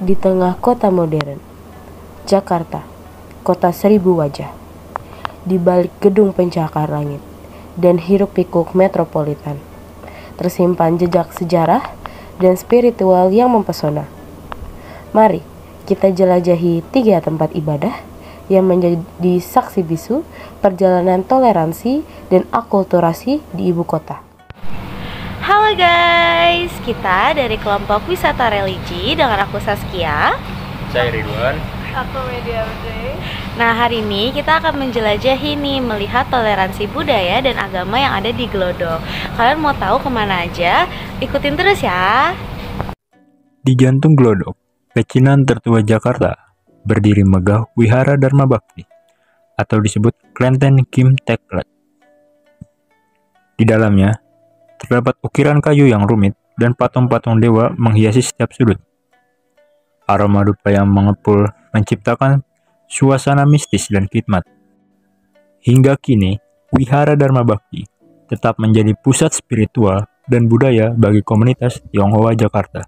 Di tengah kota modern, Jakarta, kota seribu wajah. Di balik gedung pencakar langit dan hiruk-pikuk metropolitan, tersimpan jejak sejarah dan spiritual yang mempesona. Mari kita jelajahi 3 tempat ibadah yang menjadi saksi bisu perjalanan toleransi dan akulturasi di ibu kota. Halo guys, kita dari kelompok wisata religi dengan aku Saskia. Saya Ridwan. Aku Media Andre. Nah, hari ini kita akan menjelajahi nih, melihat toleransi budaya dan agama yang ada di Glodok. Kalian mau tahu kemana aja? Ikutin terus ya. Di jantung Glodok, pecinan tertua Jakarta, berdiri megah Wihara Dharma Bakti, atau disebut Kelenteng Kim Teklek. Di dalamnya, terdapat ukiran kayu yang rumit dan patung-patung dewa menghiasi setiap sudut. Aroma dupa yang mengepul menciptakan suasana mistis dan khidmat. Hingga kini, Wihara Dharma Bakti tetap menjadi pusat spiritual dan budaya bagi komunitas Tionghoa Jakarta.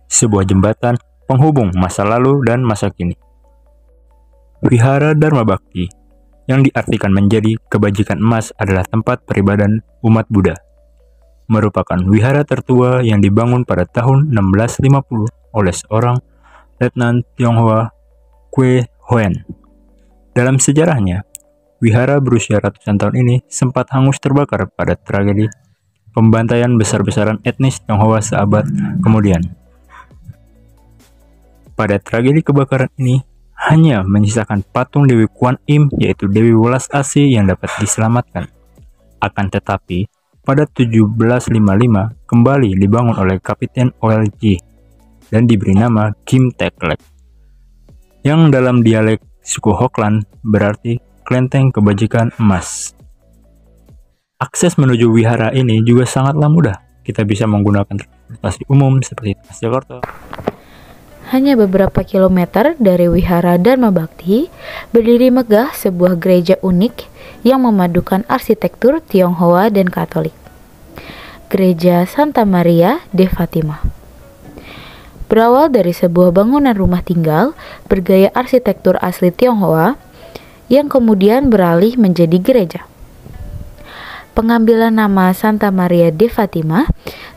Sebuah jembatan penghubung masa lalu dan masa kini. Wihara Dharma Bakti yang diartikan menjadi kebajikan emas adalah tempat peribadahan umat Buddha. Merupakan wihara tertua yang dibangun pada tahun 1650 oleh seorang Letnan Tionghoa Kwe Hoen. Dalam sejarahnya, wihara berusia ratusan tahun ini sempat hangus terbakar pada tragedi pembantaian besar-besaran etnis Tionghoa seabad kemudian. Pada tragedi kebakaran ini, hanya menyisakan patung Dewi Kuan Im yaitu Dewi Welas Asih yang dapat diselamatkan. Akan tetapi, pada 1755 kembali dibangun oleh Kapiten OLG dan diberi nama Kim Teklek, yang dalam dialek suku Hokkien berarti kelenteng kebajikan emas. Akses menuju wihara ini juga sangatlah mudah. Kita bisa menggunakan transportasi umum seperti Transjakarta. Hanya beberapa kilometer dari Wihara Dharma Bakti, berdiri megah sebuah gereja unik yang memadukan arsitektur Tionghoa dan Katolik. Gereja Santa Maria de Fatima. Berawal dari sebuah bangunan rumah tinggal bergaya arsitektur asli Tionghoa yang kemudian beralih menjadi gereja. Pengambilan nama Santa Maria de Fatima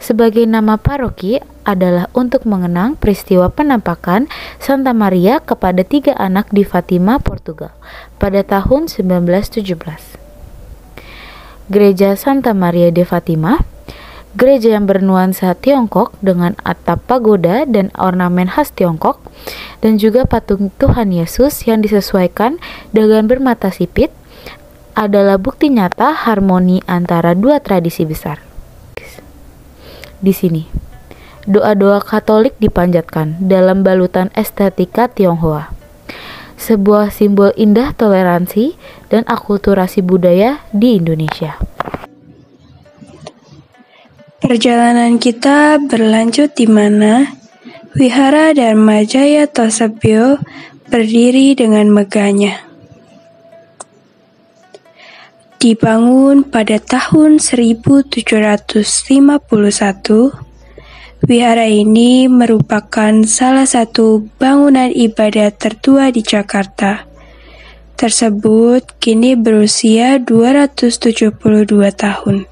sebagai nama paroki adalah untuk mengenang peristiwa penampakan Santa Maria kepada 3 anak di Fatima, Portugal pada tahun 1917. Gereja Santa Maria de Fatima, gereja yang bernuansa Tiongkok dengan atap pagoda dan ornamen khas Tiongkok, dan juga patung Tuhan Yesus yang disesuaikan dengan bermata sipit, adalah bukti nyata harmoni antara 2 tradisi besar. Di sini, doa-doa Katolik dipanjatkan dalam balutan estetika Tionghoa, sebuah simbol indah toleransi dan akulturasi budaya di Indonesia. Perjalanan kita berlanjut di mana Wihara Dharma Jaya Tosebyo berdiri dengan megahnya. Dibangun pada tahun 1751, wihara ini merupakan salah satu bangunan ibadah tertua di Jakarta. Tersebut kini berusia 272 tahun.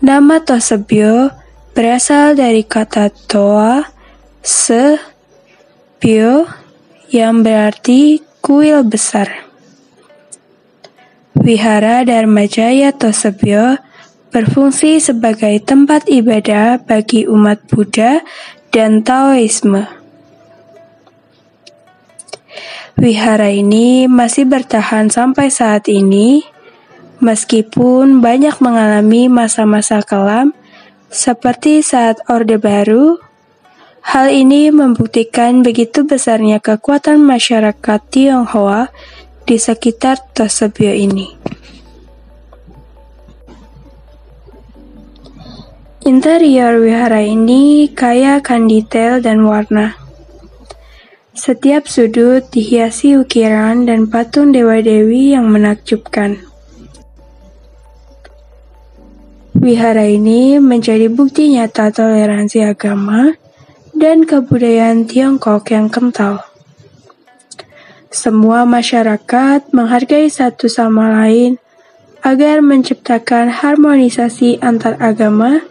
Nama Tosebyo berasal dari kata Toa, Se, Pyo yang berarti kuil besar. Wihara Dharma Jaya Tosebyo berfungsi sebagai tempat ibadah bagi umat Buddha dan Taoisme. Wihara ini masih bertahan sampai saat ini, meskipun banyak mengalami masa-masa kelam seperti saat Orde Baru. Hal ini membuktikan begitu besarnya kekuatan masyarakat Tionghoa di sekitar Tosebyo ini. Interior wihara ini kaya akan detail dan warna. Setiap sudut dihiasi ukiran dan patung dewa-dewi yang menakjubkan. Wihara ini menjadi bukti nyata toleransi agama dan kebudayaan Tiongkok yang kental. Semua masyarakat menghargai satu sama lain agar menciptakan harmonisasi antar agama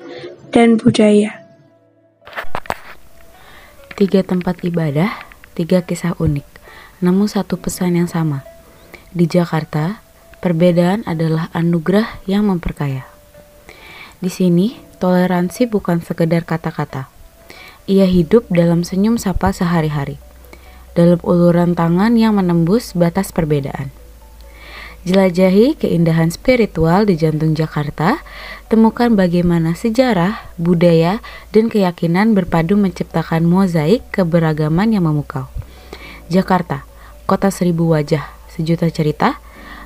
dan budaya. 3 tempat ibadah, 3 kisah unik, namun satu pesan yang sama. Di Jakarta, perbedaan adalah anugerah yang memperkaya. Di sini, toleransi bukan sekedar kata-kata. Ia hidup dalam senyum sapa sehari-hari, dalam uluran tangan yang menembus batas perbedaan. Jelajahi keindahan spiritual di jantung Jakarta, temukan bagaimana sejarah, budaya, dan keyakinan berpadu menciptakan mozaik keberagaman yang memukau. Jakarta, kota 1000 wajah, sejuta cerita,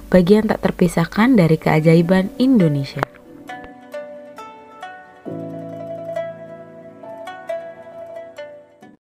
bagian tak terpisahkan dari keajaiban Indonesia.